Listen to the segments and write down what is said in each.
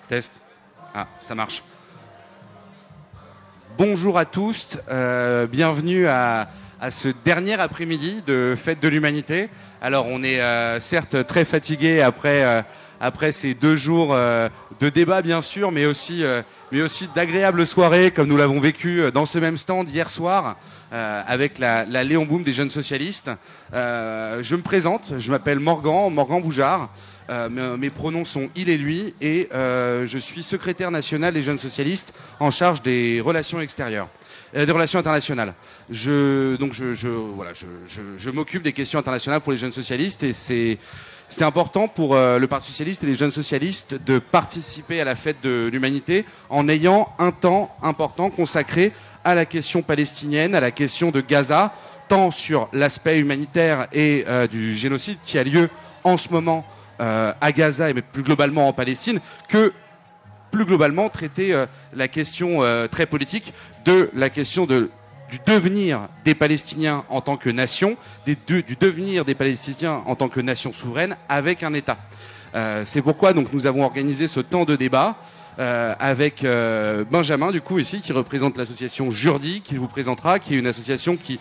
Test. Ah, ça marche. Bonjour à tous, bienvenue à ce dernier après-midi de Fête de l'Humanité. Alors on est certes très fatigué après ces 2 jours de débat bien sûr, mais aussi d'agréables soirées comme nous l'avons vécu dans ce même stand hier soir avec la Léon Boom des jeunes socialistes. Je me présente, je m'appelle Morgan Boujard. Mes pronoms sont il et lui et je suis secrétaire national des jeunes socialistes en charge des relations extérieures, des relations internationales. Je m'occupe des questions internationales pour les jeunes socialistes et c'était important pour le Parti socialiste et les jeunes socialistes de participer à la fête de l'humanité en ayant un temps important consacré à la question palestinienne, à la question de Gaza, tant sur l'aspect humanitaire et du génocide qui a lieu en ce moment à Gaza et plus globalement en Palestine, que plus globalement traiter la question très politique de la question du devenir des Palestiniens en tant que nation, du devenir des Palestiniens en tant que nation souveraine avec un État. C'est pourquoi donc nous avons organisé ce temps de débat avec Benjamin du coup ici qui représente l'association Jurdi, qui vous présentera, qui est une association qui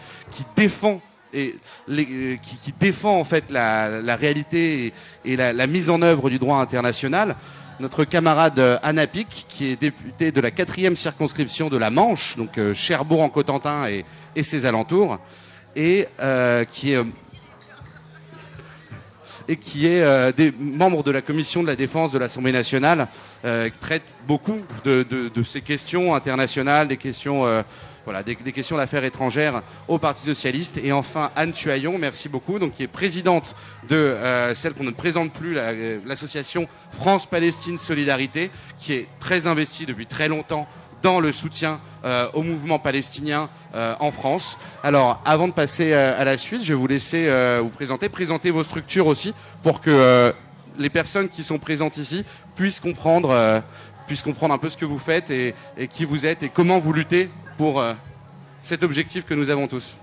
défend qui défend en fait la réalité et la mise en œuvre du droit international. Notre camarade Anna Pic, qui est députée de la 4e circonscription de la Manche, donc Cherbourg en Cotentin et ses alentours, et qui est des membres de la commission de la défense de l'Assemblée nationale, qui traite beaucoup de ces questions internationales, des questions des questions d'affaires étrangères au Parti socialiste. Et enfin Anne Tuaillon, merci beaucoup, donc qui est présidente de celle qu'on ne présente plus, l'association France-Palestine Solidarité, qui est très investie depuis très longtemps dans le soutien au mouvement palestinien en France. Alors, avant de passer à la suite, je vais vous laisser vous présenter vos structures aussi, pour que les personnes qui sont présentes ici puissent comprendre un peu ce que vous faites et qui vous êtes et comment vous luttez pour cet objectif que nous avons tous.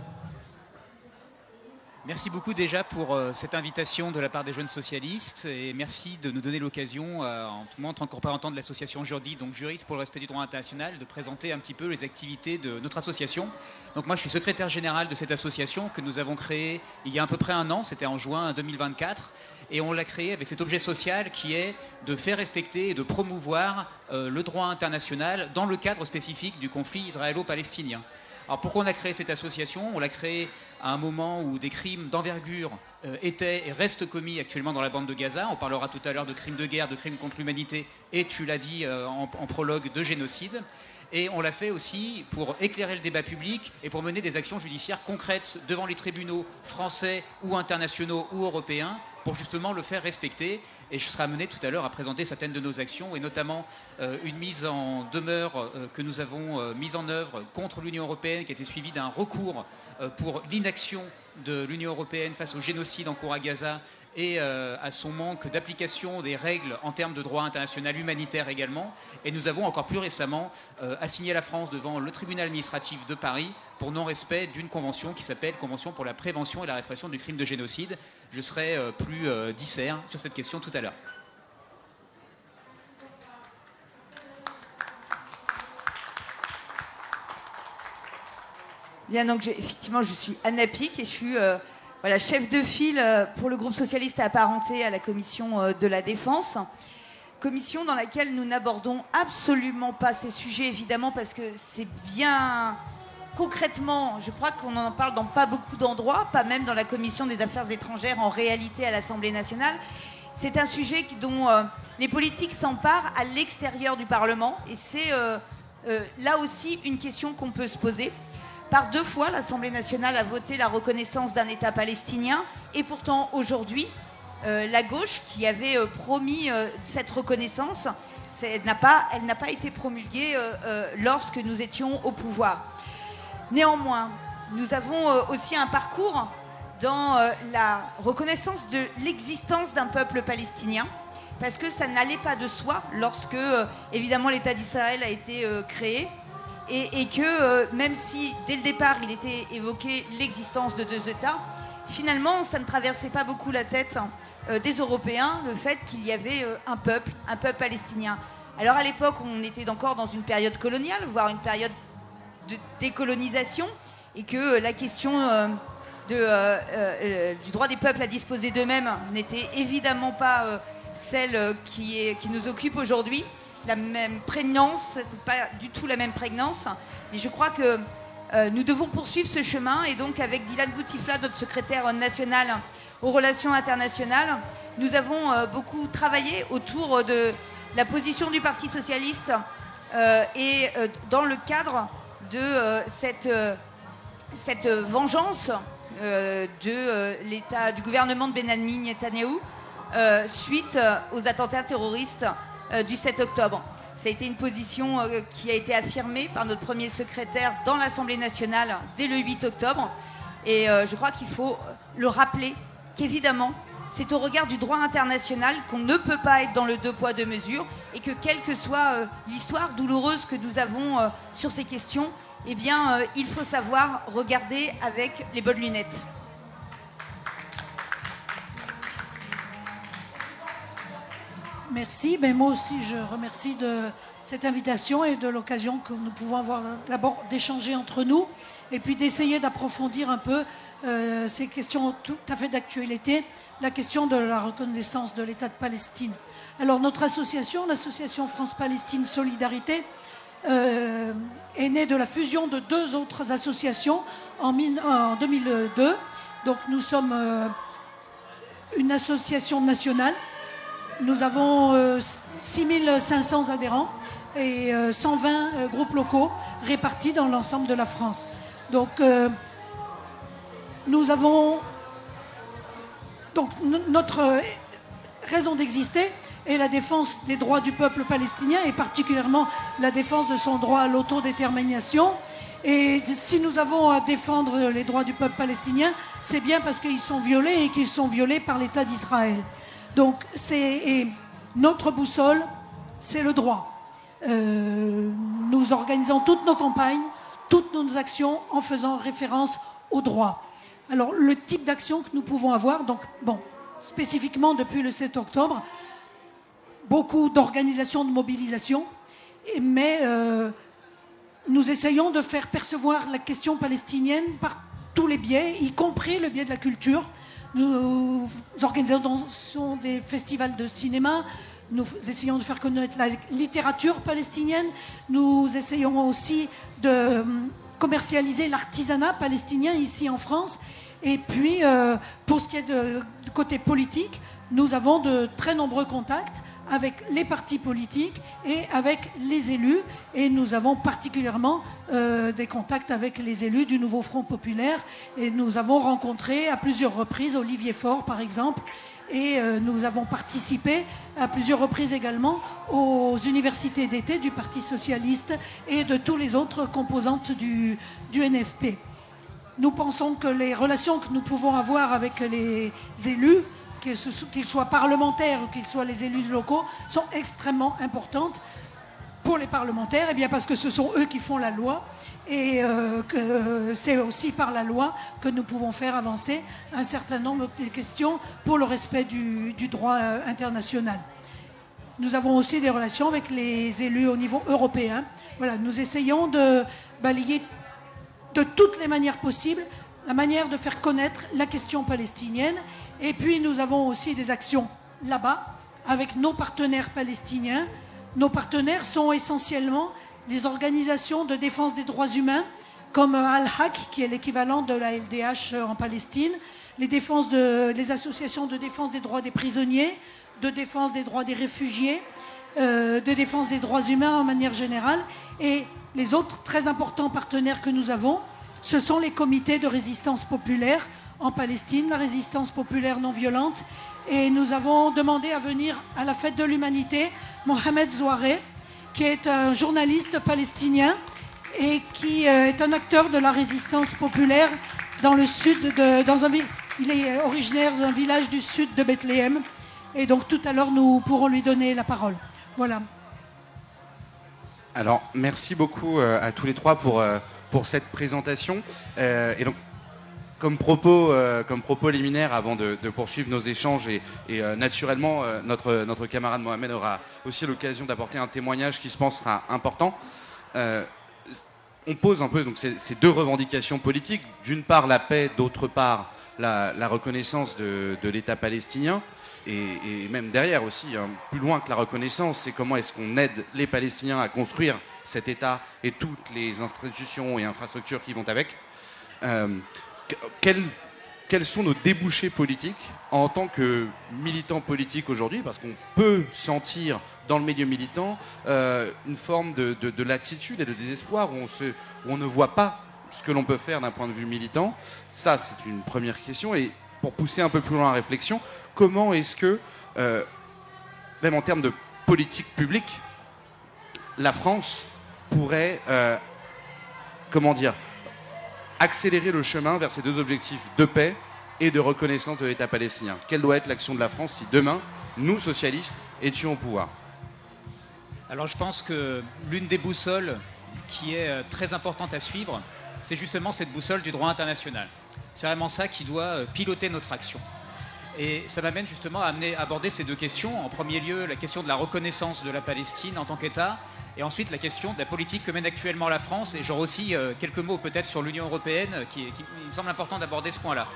Merci beaucoup déjà pour cette invitation de la part des jeunes socialistes et merci de nous donner l'occasion, en tant que représentant de l'association Jurdi, donc juriste pour le respect du droit international, de présenter un petit peu les activités de notre association. Donc moi je suis secrétaire général de cette association que nous avons créée il y a à peu près 1 an, c'était en juin 2024, et on l'a créée avec cet objet social qui est de faire respecter et de promouvoir le droit international dans le cadre spécifique du conflit israélo-palestinien. Alors pourquoi on a créé cette association ? On l'a créée à un moment où des crimes d'envergure étaient et restent commis actuellement dans la bande de Gaza. On parlera tout à l'heure de crimes de guerre, de crimes contre l'humanité et, tu l'as dit en prologue, de génocide. Et on l'a fait aussi pour éclairer le débat public et pour mener des actions judiciaires concrètes devant les tribunaux français ou internationaux ou européens pour justement le faire respecter. Et je serai amené tout à l'heure à présenter certaines de nos actions et notamment une mise en demeure que nous avons mise en œuvre contre l'Union européenne qui a été suivie d'un recours pour l'inaction de l'Union européenne face au génocide en cours à Gaza et à son manque d'application des règles en termes de droit international humanitaire également. Et nous avons encore plus récemment assigné la France devant le tribunal administratif de Paris pour non-respect d'une convention qui s'appelle Convention pour la prévention et la répression du crime de génocide. Je serai plus disert sur cette question tout à l'heure. Bien, donc effectivement, je suis Anna Pic et je suis chef de file pour le groupe socialiste apparenté à la commission de la défense. Commission dans laquelle nous n'abordons absolument pas ces sujets, évidemment, parce que c'est bien concrètement, je crois qu'on en parle dans pas beaucoup d'endroits, pas même dans la commission des affaires étrangères, en réalité à l'Assemblée nationale. C'est un sujet dont les politiques s'emparent à l'extérieur du Parlement et c'est là aussi une question qu'on peut se poser. Par 2 fois, l'Assemblée nationale a voté la reconnaissance d'un État palestinien et pourtant aujourd'hui, la gauche qui avait promis cette reconnaissance, elle n'a pas été promulguée lorsque nous étions au pouvoir. Néanmoins, nous avons aussi un parcours dans la reconnaissance de l'existence d'un peuple palestinien, parce que ça n'allait pas de soi lorsque, évidemment, l'État d'Israël a été créé, et que même si, dès le départ, il était évoqué l'existence de 2 États, finalement, ça ne traversait pas beaucoup la tête des Européens, le fait qu'il y avait un peuple palestinien. Alors à l'époque, on était encore dans une période coloniale, voire une période de décolonisation, et que la question du droit des peuples à disposer d'eux-mêmes n'était évidemment pas celle qui nous occupe aujourd'hui. La même prégnance, c'est pas du tout la même prégnance, mais je crois que nous devons poursuivre ce chemin, et donc avec Dylan Boutifla, notre secrétaire national aux relations internationales, nous avons beaucoup travaillé autour de la position du Parti socialiste et dans le cadre de cette vengeance du gouvernement de Benyamin Netanyahou suite aux attentats terroristes du 7 octobre. Ça a été une position qui a été affirmée par notre premier secrétaire dans l'Assemblée nationale dès le 8 octobre. Et je crois qu'il faut le rappeler qu'évidemment, c'est au regard du droit international qu'on ne peut pas être dans le deux poids deux mesures, et que quelle que soit l'histoire douloureuse que nous avons sur ces questions, eh bien, il faut savoir regarder avec les bonnes lunettes. Merci. Ben moi aussi, je remercie de cette invitation et de l'occasion que nous pouvons avoir d'abord d'échanger entre nous et puis d'essayer d'approfondir un peu ces questions tout à fait d'actualité, la question de la reconnaissance de l'État de Palestine. Alors notre association, l'association France-Palestine Solidarité, est née de la fusion de deux autres associations en 2002. Donc nous sommes une association nationale. Nous avons 6500 adhérents et 120 groupes locaux répartis dans l'ensemble de la France. Donc, nous avons... Donc, notre raison d'exister est la défense des droits du peuple palestinien et particulièrement la défense de son droit à l'autodétermination. Et si nous avons à défendre les droits du peuple palestinien, c'est bien parce qu'ils sont violés et qu'ils sont violés par l'État d'Israël. Donc, notre boussole, c'est le droit. Nous organisons toutes nos campagnes, toutes nos actions en faisant référence au droit. Alors, le type d'action que nous pouvons avoir, donc, bon, spécifiquement depuis le 7 octobre, beaucoup d'organisations de mobilisation, mais nous essayons de faire percevoir la question palestinienne par tous les biais, y compris le biais de la culture. Nous organisons des festivals de cinéma, nous essayons de faire connaître la littérature palestinienne, nous essayons aussi de commercialiser l'artisanat palestinien ici en France. Et puis, pour ce qui est du côté politique, nous avons de très nombreux contacts avec les partis politiques et avec les élus. Et nous avons particulièrement des contacts avec les élus du Nouveau Front Populaire. Et nous avons rencontré à plusieurs reprises Olivier Faure, par exemple. Et nous avons participé à plusieurs reprises également aux universités d'été du Parti Socialiste et de tous les autres composantes du NFP. Nous pensons que les relations que nous pouvons avoir avec les élus, qu'ils soient parlementaires ou qu'ils soient les élus locaux, sont extrêmement importantes. Pour les parlementaires, eh bien parce que ce sont eux qui font la loi et que c'est aussi par la loi que nous pouvons faire avancer un certain nombre de questions pour le respect du droit international. Nous avons aussi des relations avec les élus au niveau européen. Voilà, nous essayons de balayer de toutes les manières possibles la manière de faire connaître la question palestinienne. Et puis nous avons aussi des actions là-bas avec nos partenaires palestiniens. Nos partenaires sont essentiellement les organisations de défense des droits humains, comme Al-Haq, qui est l'équivalent de la LDH en Palestine, les associations de défense des droits des prisonniers, de défense des droits des réfugiés, de défense des droits humains en manière générale. Et les autres très importants partenaires que nous avons, ce sont les comités de résistance populaire en Palestine, la résistance populaire non violente. Et nous avons demandé à venir à la fête de l'humanité Mohamed Zouaré, qui est un journaliste palestinien et qui est un acteur de la résistance populaire dans le sud il est originaire d'un village du sud de Bethléem. Et donc tout à l'heure, nous pourrons lui donner la parole. Voilà. Alors, merci beaucoup à tous les trois pour cette présentation. Et donc, comme propos liminaire avant de poursuivre nos échanges et naturellement notre camarade Mohamed aura aussi l'occasion d'apporter un témoignage qui je pense sera important. On pose un peu donc, ces deux revendications politiques, d'une part la paix, d'autre part la reconnaissance de l'État palestinien et même derrière aussi, hein, plus loin que la reconnaissance, c'est comment est-ce qu'on aide les Palestiniens à construire cet État et toutes les institutions et infrastructures qui vont avec. Quels sont nos débouchés politiques en tant que militants politiques aujourd'hui, parce qu'on peut sentir dans le milieu militant une forme de lassitude et de désespoir où on ne voit pas ce que l'on peut faire d'un point de vue militant. Ça, c'est une première question. Et pour pousser un peu plus loin la réflexion, comment est-ce que, même en termes de politique publique, la France pourrait, accélérer le chemin vers ces deux objectifs de paix et de reconnaissance de l'État palestinien? Quelle doit être l'action de la France si demain, nous, socialistes, étions au pouvoir? Alors je pense que l'une des boussoles qui est très importante à suivre, c'est justement cette boussole du droit international. C'est vraiment ça qui doit piloter notre action. Et ça m'amène justement à aborder ces deux questions. En premier lieu, la question de la reconnaissance de la Palestine en tant qu'État, et ensuite la question de la politique que mène actuellement la France. Et j'aurai aussi quelques mots peut-être sur l'Union européenne, il me semble important d'aborder ce point-là.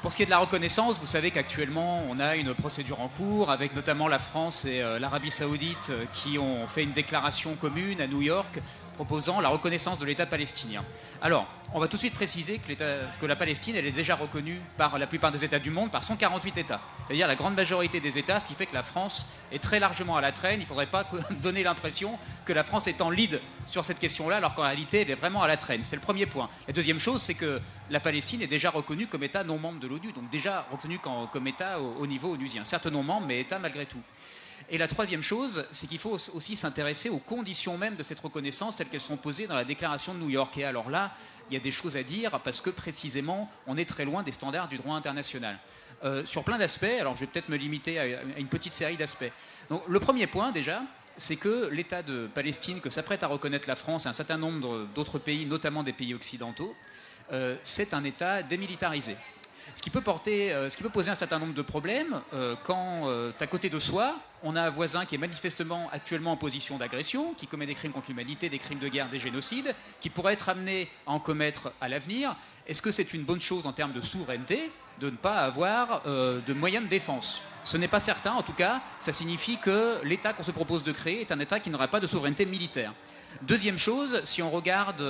Pour ce qui est de la reconnaissance, vous savez qu'actuellement, on a une procédure en cours avec notamment la France et l'Arabie Saoudite qui ont fait une déclaration commune à New York proposant la reconnaissance de l'État palestinien. Alors, on va tout de suite préciser que la Palestine, elle est déjà reconnue par la plupart des États du monde, par 148 États. C'est-à-dire la grande majorité des États, ce qui fait que la France est très largement à la traîne. Il ne faudrait pas donner l'impression que la France est en lead sur cette question-là, alors qu'en réalité, elle est vraiment à la traîne. C'est le premier point. La deuxième chose, c'est que la Palestine est déjà reconnue comme État non membre de l'ONU, donc déjà reconnue comme État au niveau onusien. Certes non membre, mais État malgré tout. Et la troisième chose, c'est qu'il faut aussi s'intéresser aux conditions même de cette reconnaissance telles qu'elles sont posées dans la déclaration de New York. Et alors là, il y a des choses à dire parce que précisément, on est très loin des standards du droit international. Sur plein d'aspects, alors je vais peut-être me limiter à une petite série d'aspects. Donc le premier point déjà, c'est que l'État de Palestine que s'apprête à reconnaître la France et un certain nombre d'autres pays, notamment des pays occidentaux, c'est un État démilitarisé. Ce qui peut poser un certain nombre de problèmes quand, à côté de soi, on a un voisin qui est manifestement actuellement en position d'agression, qui commet des crimes contre l'humanité, des crimes de guerre, des génocides, qui pourrait être amené à en commettre à l'avenir. Est-ce que c'est une bonne chose en termes de souveraineté de ne pas avoir de moyens de défense? Ce n'est pas certain, en tout cas, ça signifie que l'État qu'on se propose de créer est un État qui n'aura pas de souveraineté militaire. Deuxième chose, si on regarde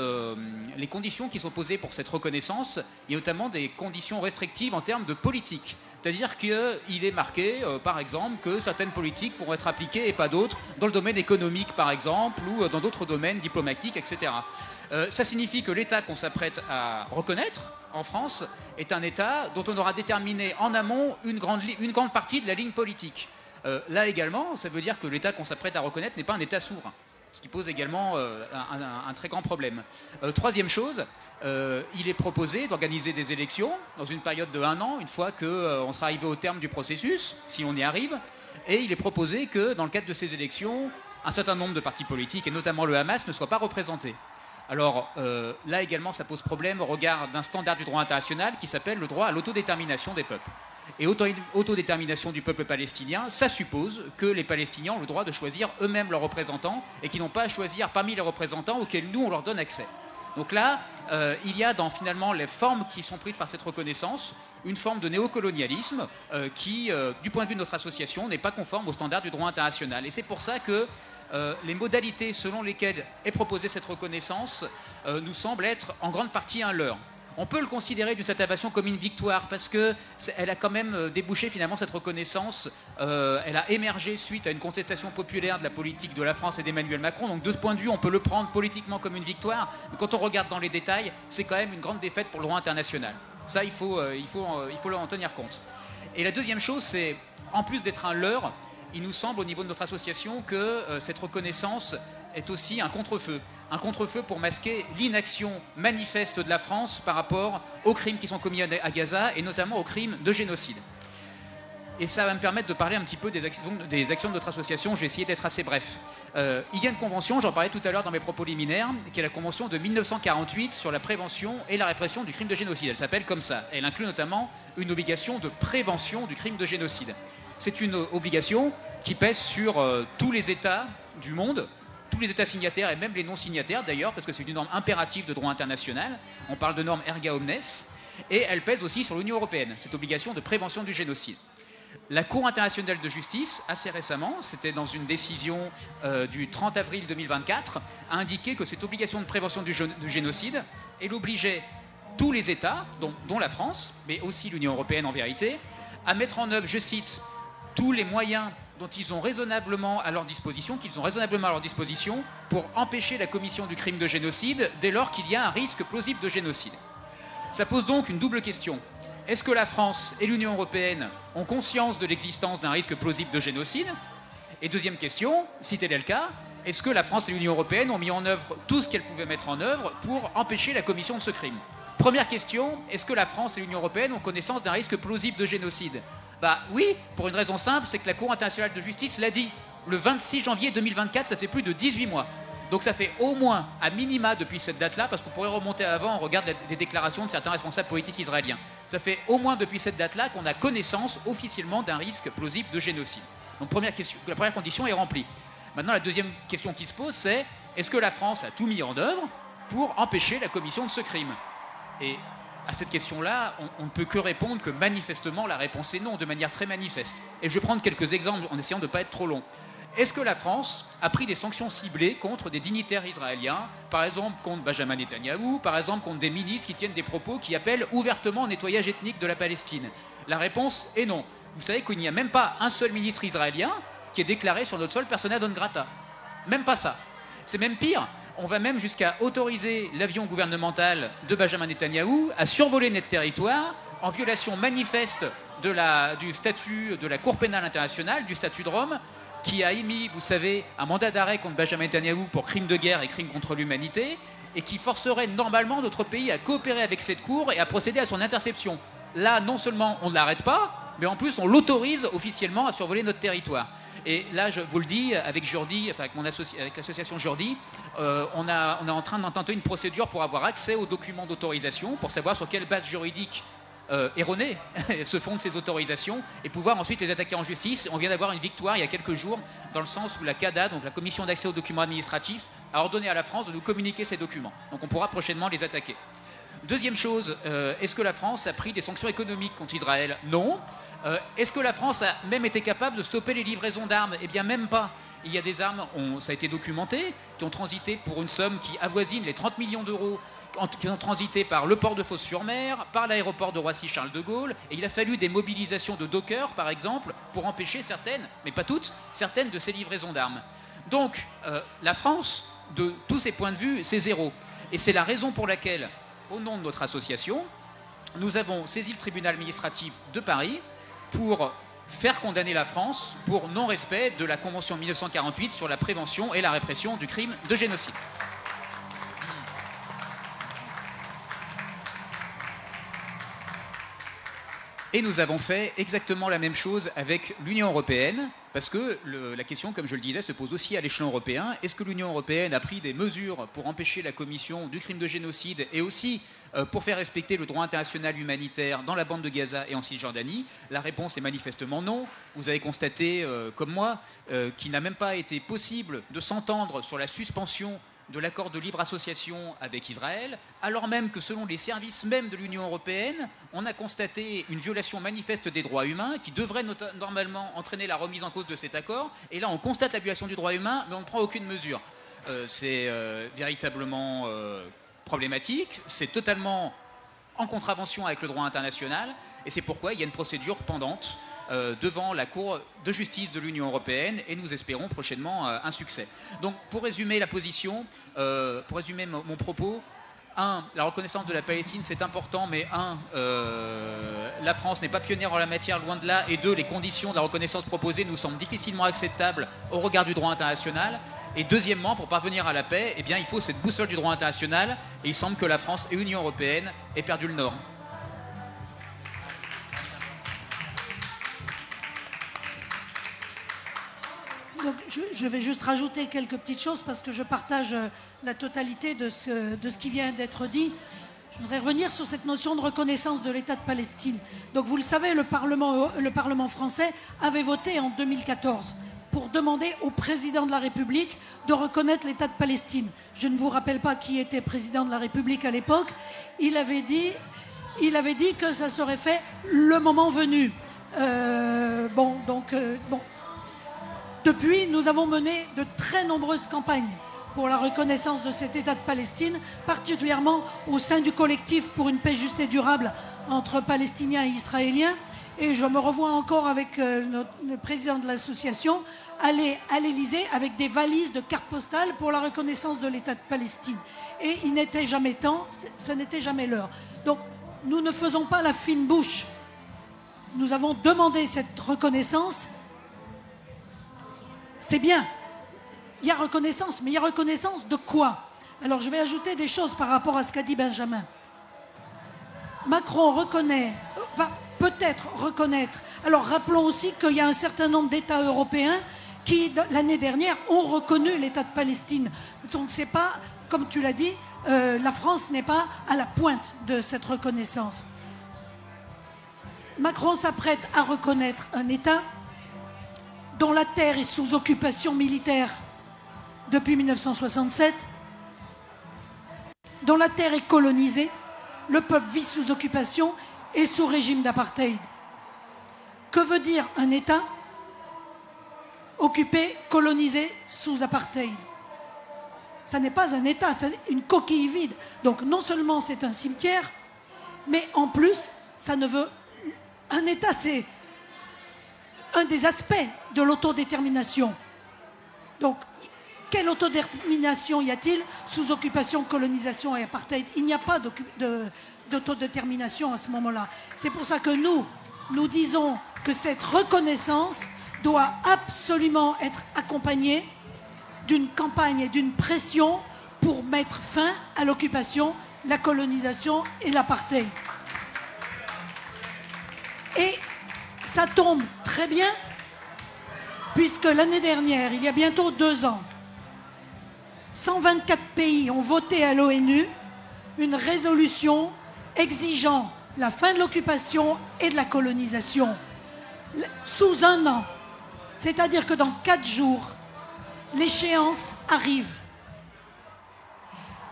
les conditions qui sont posées pour cette reconnaissance, il y a notamment des conditions restrictives en termes de politique. C'est-à-dire qu'il est marqué, par exemple, que certaines politiques pourront être appliquées et pas d'autres, dans le domaine économique, par exemple, ou dans d'autres domaines diplomatiques, etc. Ça signifie que l'État qu'on s'apprête à reconnaître en France est un État dont on aura déterminé en amont une grande partie de la ligne politique. Là également, ça veut dire que l'État qu'on s'apprête à reconnaître n'est pas un État souverain, ce qui pose également un très grand problème. Troisième chose, il est proposé d'organiser des élections dans une période de 1 an, une fois qu'on sera arrivé au terme du processus, si on y arrive, et il est proposé que dans le cadre de ces élections, un certain nombre de partis politiques, et notamment le Hamas, ne soient pas représentés. Alors là également, ça pose problème au regard d'un standard du droit international qui s'appelle le droit à l'autodétermination des peuples. Et autodétermination du peuple palestinien, ça suppose que les Palestiniens ont le droit de choisir eux-mêmes leurs représentants et qu'ils n'ont pas à choisir parmi les représentants auxquels nous, on leur donne accès. Donc là, il y a dans finalement les formes qui sont prises par cette reconnaissance, une forme de néocolonialisme qui, du point de vue de notre association, n'est pas conforme aux standards du droit international. Et c'est pour ça que les modalités selon lesquelles est proposée cette reconnaissance nous semblent être en grande partie un leurre. On peut le considérer d'une certaine façon comme une victoire parce qu'elle a quand même débouché finalement cette reconnaissance. Elle a émergé suite à une contestation populaire de la politique de la France et d'Emmanuel Macron. Donc de ce point de vue, on peut le prendre politiquement comme une victoire. Mais quand on regarde dans les détails, c'est quand même une grande défaite pour le droit international. Ça, il faut en tenir compte. Et la deuxième chose, c'est, en plus d'être un leurre, il nous semble au niveau de notre association que cette reconnaissance est aussi un contre-feu. Un contre-feu pour masquer l'inaction manifeste de la France par rapport aux crimes qui sont commis à Gaza et notamment aux crimes de génocide. Et ça va me permettre de parler un petit peu des actions de notre association. Je vais essayer d'être assez bref. Il y a une convention, j'en parlais tout à l'heure dans mes propos liminaires, qui est la convention de 1948 sur la prévention et la répression du crime de génocide. Elle s'appelle comme ça. Elle inclut notamment une obligation de prévention du crime de génocide. C'est une obligation qui pèse sur tous les États du monde, tous les États signataires et même les non-signataires d'ailleurs, parce que c'est une norme impérative de droit international. On parle de norme erga omnes. Et elle pèse aussi sur l'Union européenne, cette obligation de prévention du génocide. La Cour internationale de justice, assez récemment, c'était dans une décision du 30 avril 2024, a indiqué que cette obligation de prévention du génocide, elle obligeait tous les États, dont la France, mais aussi l'Union européenne en vérité, à mettre en œuvre, je cite, tous les moyens dont ils ont raisonnablement à leur disposition, pour empêcher la commission du crime de génocide dès lors qu'il y a un risque plausible de génocide. Ça pose donc une double question. Est-ce que la France et l'Union européenne ont conscience de l'existence d'un risque plausible de génocide? Et deuxième question, si tel est le cas, est-ce que la France et l'Union européenne ont mis en œuvre tout ce qu'elles pouvaient mettre en œuvre pour empêcher la commission de ce crime? Première question, est-ce que la France et l'Union européenne ont connaissance d'un risque plausible de génocide? Bah oui, pour une raison simple, c'est que la Cour internationale de justice l'a dit. Le 26 janvier 2024, ça fait plus de 18 mois. Donc ça fait au moins, à minima, depuis cette date-là, parce qu'on pourrait remonter avant, on regarde des déclarations de certains responsables politiques israéliens. Ça fait au moins depuis cette date-là qu'on a connaissance officiellement d'un risque plausible de génocide. Donc la première condition est remplie. Maintenant, la deuxième question qui se pose, c'est est-ce que la France a tout mis en œuvre pour empêcher la commission de ce crime? Et à cette question-là, on ne peut que répondre que manifestement, la réponse est non, de manière très manifeste. Et je vais prendre quelques exemples en essayant de ne pas être trop long. Est-ce que la France a pris des sanctions ciblées contre des dignitaires israéliens, par exemple contre Benjamin Netanyahou, par exemple contre des milices qui tiennent des propos qui appellent ouvertement au nettoyage ethnique de la Palestine? La réponse est non. Vous savez qu'il n'y a même pas un seul ministre israélien qui est déclaré sur notre sol persona non grata. Même pas ça. C'est même pire. On va même jusqu'à autoriser l'avion gouvernemental de Benjamin Netanyahou à survoler notre territoire en violation manifeste du statut de la Cour pénale internationale, du statut de Rome, qui a émis, vous savez, un mandat d'arrêt contre Benjamin Netanyahou pour crimes de guerre et crimes contre l'humanité, et qui forcerait normalement notre pays à coopérer avec cette Cour et à procéder à son interception. Là, non seulement on ne l'arrête pas, mais en plus on l'autorise officiellement à survoler notre territoire. Et là, je vous le dis, avec Jordi, enfin avec l'association Jordi, on est en train d'intenter une procédure pour avoir accès aux documents d'autorisation, pour savoir sur quelle base juridique erronée se fondent ces autorisations et pouvoir ensuite les attaquer en justice. On vient d'avoir une victoire il y a quelques jours dans le sens où la CADA, donc la Commission d'accès aux documents administratifs, a ordonné à la France de nous communiquer ces documents. Donc on pourra prochainement les attaquer. Deuxième chose, est-ce que la France a pris des sanctions économiques contre Israël? Non. Est-ce que la France a même été capable de stopper les livraisons d'armes? Eh bien même pas. Il y a des armes, ça a été documenté, qui ont transité pour une somme qui avoisine les 30 millions d'euros, qui ont transité par le port de Fos-sur-Mer, par l'aéroport de Roissy-Charles de Gaulle, et il a fallu des mobilisations de dockers, par exemple, pour empêcher certaines, mais pas toutes, certaines de ces livraisons d'armes. Donc, la France, de tous ces points de vue, c'est zéro. Et c'est la raison pour laquelle, au nom de notre association, nous avons saisi le tribunal administratif de Paris pour faire condamner la France pour non-respect de la Convention de 1948 sur la prévention et la répression du crime de génocide. Et nous avons fait exactement la même chose avec l'Union européenne, parce que la question, comme je le disais, se pose aussi à l'échelon européen. Est-ce que l'Union européenne a pris des mesures pour empêcher la commission du crime de génocide et aussi pour faire respecter le droit international humanitaire dans la bande de Gaza et en Cisjordanie? La réponse est manifestement non. Vous avez constaté, comme moi, qu'il n'a même pas été possible de s'entendre sur la suspension de l'accord de libre association avec Israël, alors même que selon les services même de l'Union européenne, on a constaté une violation manifeste des droits humains qui devrait normalement entraîner la remise en cause de cet accord. Et là, on constate la violation du droit humain, mais on ne prend aucune mesure. C'est véritablement problématique, c'est totalement en contravention avec le droit international, et c'est pourquoi il y a une procédure pendante devant la Cour de justice de l'Union européenne, et nous espérons prochainement un succès. Donc pour résumer la position, pour résumer mon propos, la reconnaissance de la Palestine c'est important, mais la France n'est pas pionnière en la matière, loin de là, et deux, les conditions de la reconnaissance proposée nous semblent difficilement acceptables au regard du droit international. Et deuxièmement, pour parvenir à la paix, eh bien, il faut cette boussole du droit international, et il semble que la France et l'Union européenne aient perdu le nord. Je vais juste rajouter quelques petites choses parce que je partage la totalité de ce qui vient d'être dit. Je voudrais revenir sur cette notion de reconnaissance de l'État de Palestine. Donc vous le savez, le Parlement français avait voté en 2014 pour demander au président de la République de reconnaître l'État de Palestine. Je ne vous rappelle pas qui était président de la République à l'époque. Il avait dit que ça serait fait le moment venu. Depuis, nous avons mené de très nombreuses campagnes pour la reconnaissance de cet État de Palestine, particulièrement au sein du collectif pour une paix juste et durable entre Palestiniens et Israéliens. Et je me revois encore avec le président de l'association aller à l'Élysée avec des valises de cartes postales pour la reconnaissance de l'État de Palestine. Et il n'était jamais temps, ce n'était jamais l'heure. Donc nous ne faisons pas la fine bouche. Nous avons demandé cette reconnaissance. C'est bien. Il y a reconnaissance, mais il y a reconnaissance de quoi? Alors je vais ajouter des choses par rapport à ce qu'a dit Benjamin. Macron va peut-être reconnaître. Alors rappelons aussi qu'il y a un certain nombre d'États européens qui, l'année dernière, ont reconnu l'État de Palestine. Donc c'est pas, comme tu l'as dit, la France n'est pas à la pointe de cette reconnaissance. Macron s'apprête à reconnaître un État dont la terre est sous occupation militaire depuis 1967, dont la terre est colonisée, le peuple vit sous occupation et sous régime d'apartheid. Que veut dire un État occupé, colonisé, sous apartheid? Ça n'est pas un État, c'est une coquille vide. Donc non seulement c'est un cimetière, mais en plus, ça ne veut... Un État, c'est un des aspects de l'autodétermination. Donc, quelle autodétermination y a-t-il sous occupation, colonisation et apartheid? Il n'y a pas d'autodétermination à ce moment-là. C'est pour ça que nous disons que cette reconnaissance doit absolument être accompagnée d'une campagne et d'une pression pour mettre fin à l'occupation, la colonisation et l'apartheid. Et ça tombe très bien, puisque l'année dernière, il y a bientôt 2 ans, 124 pays ont voté à l'ONU une résolution exigeant la fin de l'occupation et de la colonisation sous 1 an. C'est-à-dire que dans 4 jours, l'échéance arrive.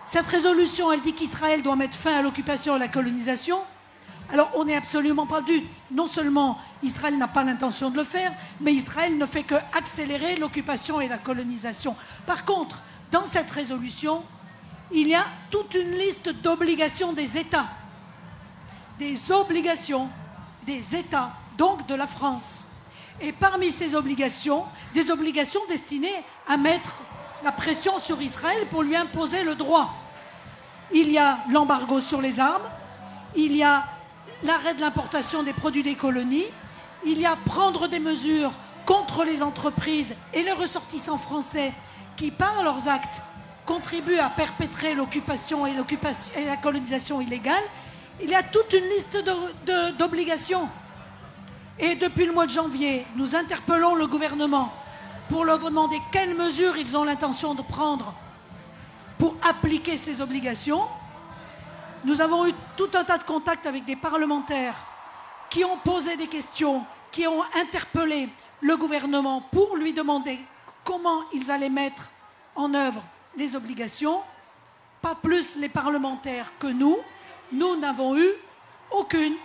Cette résolution, elle dit qu'Israël doit mettre fin à l'occupation et à la colonisation. Alors, on n'est absolument pas dû. Non seulement Israël n'a pas l'intention de le faire, mais Israël ne fait qu'accélérer l'occupation et la colonisation. Par contre, dans cette résolution, il y a toute une liste d'obligations des États. Des obligations des États, donc de la France. Et parmi ces obligations, des obligations destinées à mettre la pression sur Israël pour lui imposer le droit. Il y a l'embargo sur les armes, il y a l'arrêt de l'importation des produits des colonies, il y a prendre des mesures contre les entreprises et les ressortissants français qui, par leurs actes, contribuent à perpétrer l'occupation et la colonisation illégale. Il y a toute une liste d'obligations. Et depuis le mois de janvier, nous interpellons le gouvernement pour leur demander quelles mesures ils ont l'intention de prendre pour appliquer ces obligations. Nous avons eu tout un tas de contacts avec des parlementaires qui ont posé des questions, qui ont interpellé le gouvernement pour lui demander comment ils allaient mettre en œuvre les obligations. Pas plus les parlementaires que nous. Nous n'avons eu aucune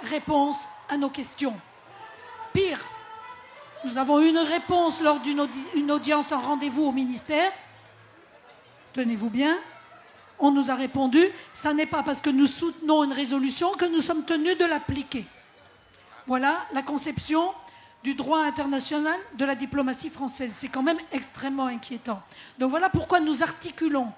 réponse à nos questions. Pire, nous avons eu une réponse lors d'une audience en rendez-vous au ministère. Tenez-vous bien. On nous a répondu, ça n'est pas parce que nous soutenons une résolution que nous sommes tenus de l'appliquer. Voilà la conception du droit international de la diplomatie française. C'est quand même extrêmement inquiétant. Donc voilà pourquoi nous articulons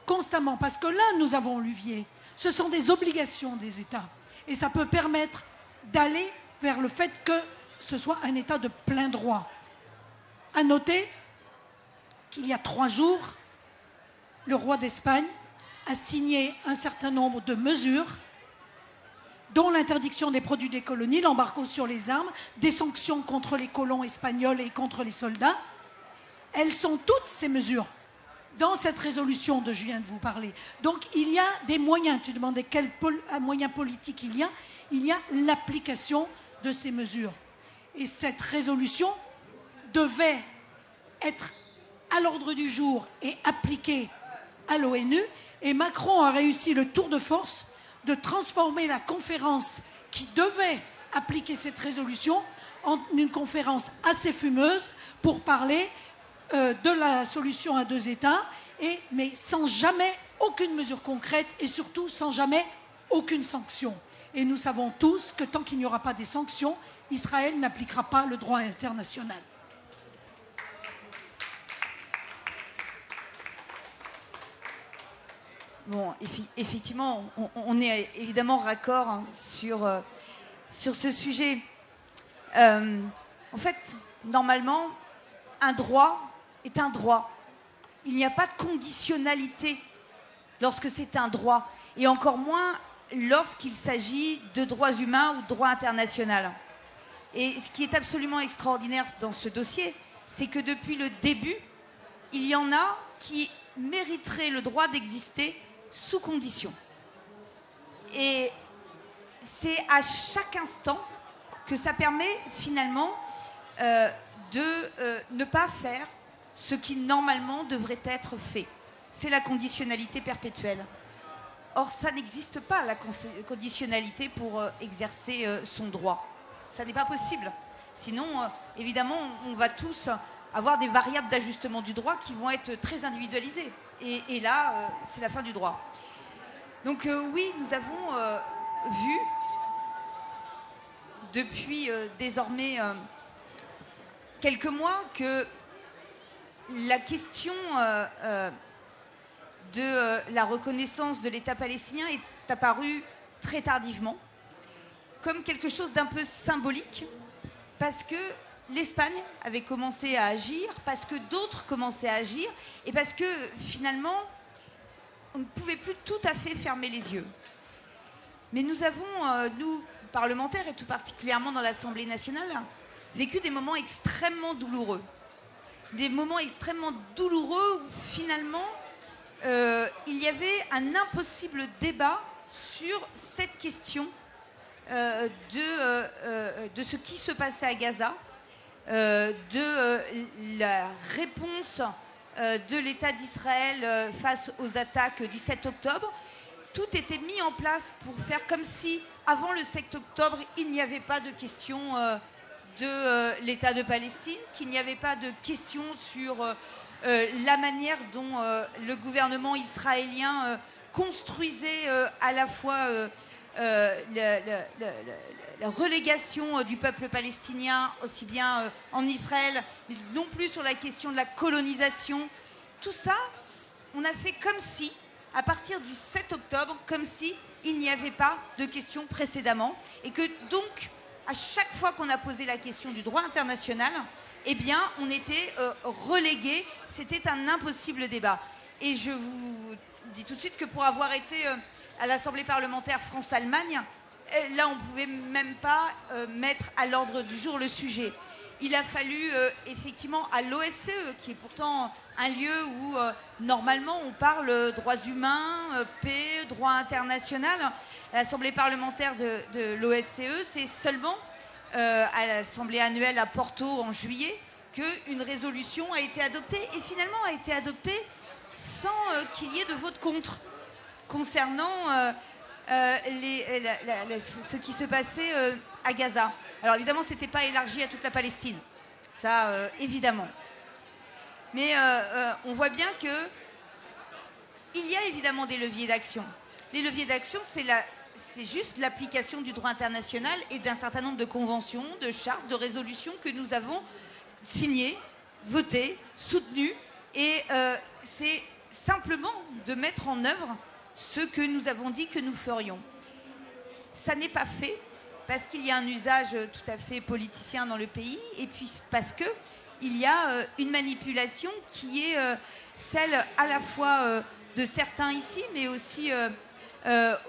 constamment, parce que là, nous avons levier. Ce sont des obligations des États. Et ça peut permettre d'aller vers le fait que ce soit un État de plein droit. À noter qu'il y a 3 jours, le roi d'Espagne a signé un certain nombre de mesures, dont l'interdiction des produits des colonies, l'embargo sur les armes, des sanctions contre les colons espagnols et contre les soldats, elles sont toutes ces mesures dans cette résolution dont je viens de vous parler. Donc il y a des moyens. Tu demandais quels moyens politiques il y a l'application de ces mesures. Et cette résolution devait être à l'ordre du jour et appliquée à l'ONU. Et Macron a réussi le tour de force de transformer la conférence qui devait appliquer cette résolution en une conférence assez fumeuse pour parler de la solution à 2 États, mais sans jamais aucune mesure concrète et surtout sans jamais aucune sanction. Et nous savons tous que tant qu'il n'y aura pas des sanctions, Israël n'appliquera pas le droit international. Bon, effectivement, on est évidemment raccord hein, sur ce sujet. En fait, normalement, un droit est un droit. Il n'y a pas de conditionnalité lorsque c'est un droit, et encore moins lorsqu'il s'agit de droits humains ou de droit international. Et ce qui est absolument extraordinaire dans ce dossier, c'est que depuis le début, il y en a qui mériteraient le droit d'exister sous condition. Et c'est à chaque instant que ça permet finalement de ne pas faire ce qui normalement devrait être fait. C'est la conditionnalité perpétuelle. Or, ça n'existe pas, la conditionnalité pour exercer son droit. Ça n'est pas possible. Sinon, évidemment, on va tous avoir des variables d'ajustement du droit qui vont être très individualisées. Et là, c'est la fin du droit. Donc oui, nous avons vu, depuis désormais quelques mois, que la question de la reconnaissance de l'État palestinien est apparue très tardivement, comme quelque chose d'un peu symbolique, parce que l'Espagne avait commencé à agir, parce que d'autres commençaient à agir, et parce que finalement, on ne pouvait plus tout à fait fermer les yeux. Mais nous avons, nous, parlementaires, et tout particulièrement dans l'Assemblée nationale, vécu des moments extrêmement douloureux. Des moments extrêmement douloureux où finalement, il y avait un impossible débat sur cette question de ce qui se passait à Gaza, de la réponse de l'État d'Israël face aux attaques du 7 octobre. Tout était mis en place pour faire comme si, avant le 7 octobre, il n'y avait pas de question de l'État de Palestine, qu'il n'y avait pas de question sur la manière dont le gouvernement israélien construisait à la fois la relégation du peuple palestinien, aussi bien en Israël, mais non plus sur la question de la colonisation. Tout ça, on a fait comme si, à partir du 7 octobre, comme si il n'y avait pas de question précédemment, et que donc, à chaque fois qu'on a posé la question du droit international, eh bien, on était relégués. C'était un impossible débat. Et je vous dis tout de suite que pour avoir été à l'Assemblée parlementaire France-Allemagne, là, on ne pouvait même pas mettre à l'ordre du jour le sujet. Il a fallu effectivement à l'OSCE, qui est pourtant un lieu où normalement on parle droits humains, paix, droit international. L'Assemblée parlementaire de l'OSCE, c'est seulement à l'Assemblée annuelle à Porto en juillet qu'une résolution a été adoptée, et finalement a été adoptée sans qu'il y ait de vote contre concernant ce qui se passait à Gaza. Alors évidemment, ce n'était pas élargi à toute la Palestine, ça évidemment. Mais on voit bien qu'il y a évidemment des leviers d'action. Les leviers d'action, c'est juste l'application du droit international et d'un certain nombre de conventions, de chartes, de résolutions que nous avons signées, votées, soutenues. Et c'est simplement de mettre en œuvre ce que nous avons dit que nous ferions. Ça n'est pas fait parce qu'il y a un usage tout à fait politicien dans le pays, et puis parce qu'il y a une manipulation qui est celle à la fois de certains ici, mais aussi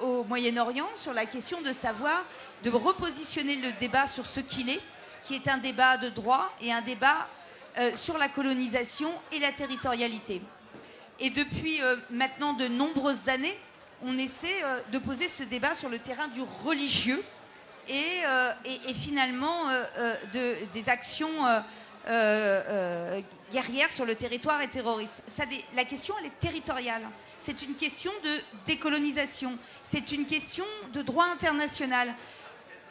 au Moyen-Orient, sur la question de savoir, de repositionner le débat sur ce qu'il est, qui est un débat de droit et un débat sur la colonisation et la territorialité. Et depuis maintenant de nombreuses années, on essaie de poser ce débat sur le terrain du religieux et finalement des actions guerrières sur le territoire et terroristes. La question, elle est territoriale. C'est une question de décolonisation. C'est une question de droit international.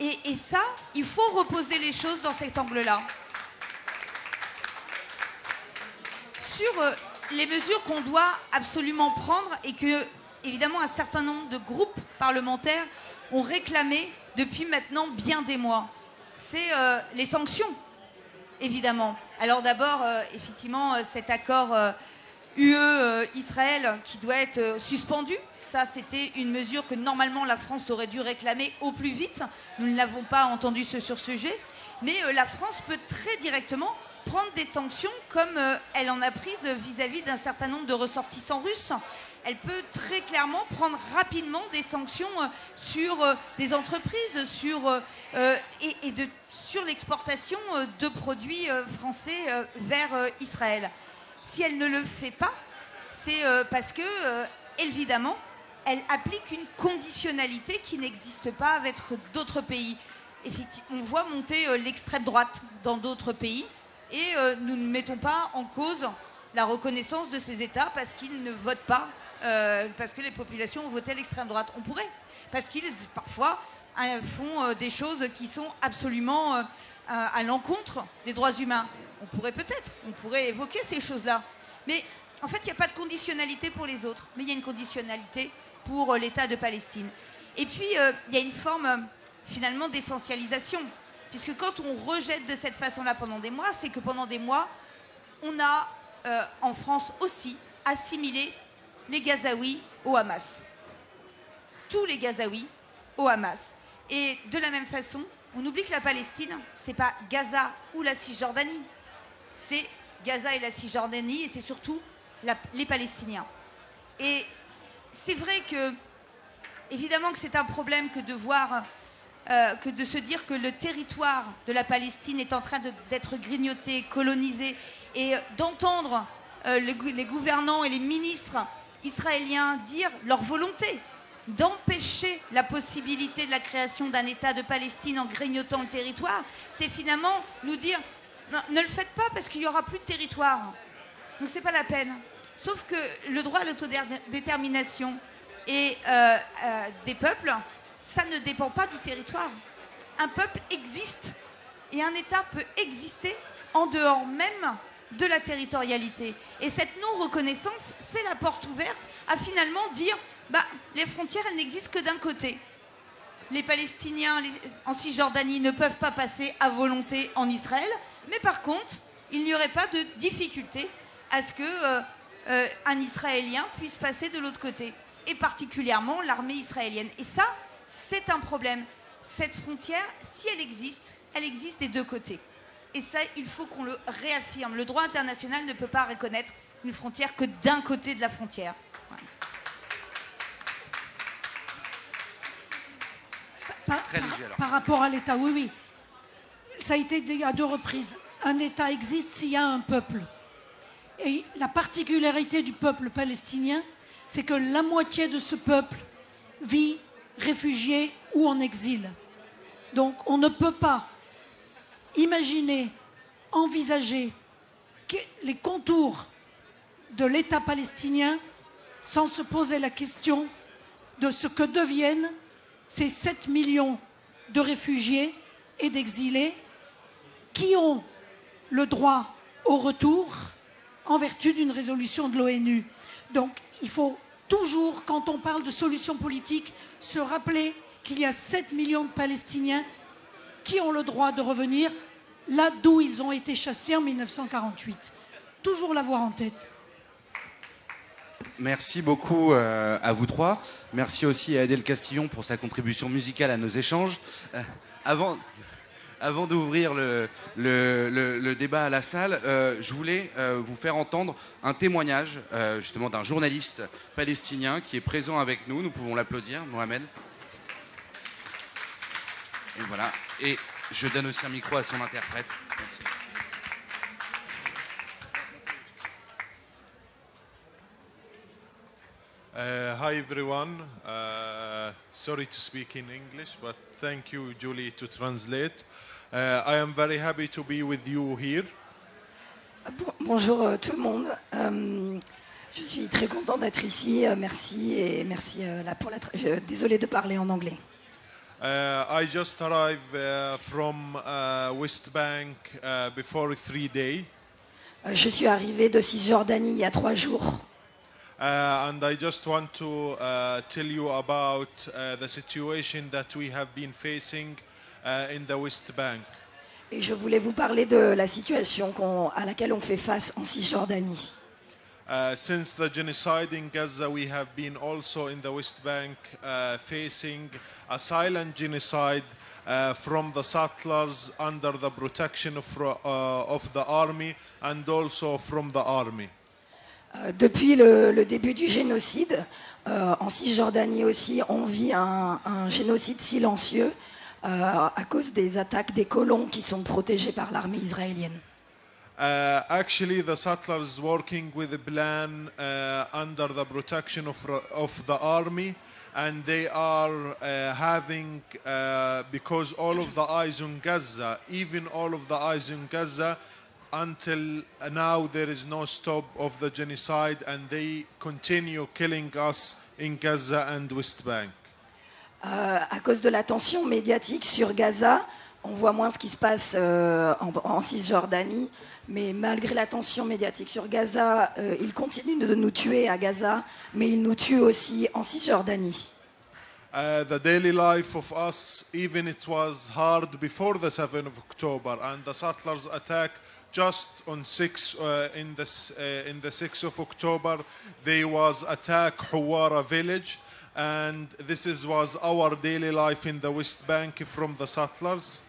Et ça, il faut reposer les choses dans cet angle-là. Sur les mesures qu'on doit absolument prendre et que, évidemment, un certain nombre de groupes parlementaires ont réclamé depuis maintenant bien des mois, c'est les sanctions, évidemment. Alors d'abord, effectivement, cet accord UE-Israël qui doit être suspendu. Ça, c'était une mesure que normalement la France aurait dû réclamer au plus vite. Nous ne l'avons pas entendu sur ce sujet. Mais la France peut très directement prendre des sanctions comme elle en a prise vis-à-vis d'un certain nombre de ressortissants russes. Elle peut très clairement prendre rapidement des sanctions sur des entreprises, sur l'exportation de produits français vers Israël. Si elle ne le fait pas, c'est parce que, évidemment, elle applique une conditionnalité qui n'existe pas avec d'autres pays. Effectivement, on voit monter l'extrême droite dans d'autres pays et nous ne mettons pas en cause la reconnaissance de ces États parce qu'ils ne votent pas, parce que les populations ont voté l'extrême droite. On pourrait, parce qu'ils, parfois, font des choses qui sont absolument à l'encontre des droits humains. On pourrait évoquer ces choses-là. Mais en fait, il n'y a pas de conditionnalité pour les autres, mais il y a une conditionnalité pour l'État de Palestine. Et puis, il y a une forme, finalement, d'essentialisation. Puisque quand on rejette de cette façon-là pendant des mois, c'est que pendant des mois, on a, en France aussi, assimilé les Gazaouis au Hamas. Tous les Gazaouis au Hamas. Et de la même façon, on oublie que la Palestine, c'est pas Gaza ou la Cisjordanie. C'est Gaza et la Cisjordanie, et c'est surtout les Palestiniens. Et c'est vrai que, évidemment que c'est un problème que de voir, que de se dire que le territoire de la Palestine est en train d'être grignoté, colonisé, et d'entendre les gouvernants et les ministres israéliens dire leur volonté d'empêcher la possibilité de la création d'un État de Palestine en grignotant le territoire, c'est finalement nous dire non, ne le faites pas parce qu'il n'y aura plus de territoire. Donc c'est pas la peine. Sauf que le droit à l'autodétermination et des peuples, ça ne dépend pas du territoire. Un peuple existe et un État peut exister en dehors même de la territorialité. Et cette non-reconnaissance, c'est la porte ouverte à finalement dire les frontières, elles n'existent que d'un côté. Les Palestiniens en Cisjordanie ne peuvent pas passer à volonté en Israël, mais par contre, il n'y aurait pas de difficulté à ce qu'un Israélien puisse passer de l'autre côté, et particulièrement l'armée israélienne. Et ça, c'est un problème. Cette frontière, si elle existe des deux côtés. Et ça, il faut qu'on le réaffirme. Le droit international ne peut pas reconnaître une frontière que d'un côté de la frontière. Voilà. Par rapport à l'État, oui. Ça a été dit à 2 reprises. Un État existe s'il y a un peuple. Et la particularité du peuple palestinien, c'est que la moitié de ce peuple vit réfugié ou en exil. Donc on ne peut pas imaginer, envisager les contours de l'État palestinien sans se poser la question de ce que deviennent ces 7 millions de réfugiés et d'exilés qui ont le droit au retour en vertu d'une résolution de l'ONU. Donc il faut toujours, quand on parle de solution politique, se rappeler qu'il y a 7 millions de Palestiniens qui ont le droit de revenir là d'où ils ont été chassés en 1948. Toujours l'avoir en tête. Merci beaucoup à vous trois. Merci aussi à Adèle Castillon pour sa contribution musicale à nos échanges. Avant d'ouvrir le débat à la salle, je voulais vous faire entendre un témoignage justement d'un journaliste palestinien qui est présent avec nous. Nous pouvons l'applaudir, Mohamed. Et voilà. Et je donne aussi un micro à son interprète. Merci. Hi everyone. Sorry to speak in English, but thank you, Julie, to translate. I am very happy to be with you here. Bonjour tout le monde. Je suis très content d'être ici. Merci et merci désolée de parler en anglais. I just arrived from West Bank before 3 days. Je suis arrivé de Cisjordanie il y a 3 jours. And I just want to tell you about the situation that we have been facing in the West Bank. Et je voulais vous parler de la situation à laquelle on fait face en Cisjordanie. Since the genocide in Gaza, we have been also in the West Bank facing a silent genocide from the settlers under the protection of the army and also from the army. Depuis le début du génocide, en Cisjordanie aussi, on vit un génocide silencieux à cause des attaques des colons qui sont protégés par l'armée israélienne. Actually, the settlers working with a plan under the protection of the army, and they are having, because all of the eyes on Gaza, even all of the eyes on Gaza, until now there is no stop of the genocide, and they continue killing us in Gaza and West Bank. À cause de la tension médiatique sur Gaza, on voit moins ce qui se passe en Cisjordanie, mais malgré la tension médiatique sur Gaza, ils continuent de nous tuer à Gaza, mais ils nous tuent aussi en Cisjordanie. The daily life of us, even it was hard before the 7th of October, and the settlers attack just on in the 6th of October, there was attack Huwara village, and this was our daily life in the West Bank from the settlers.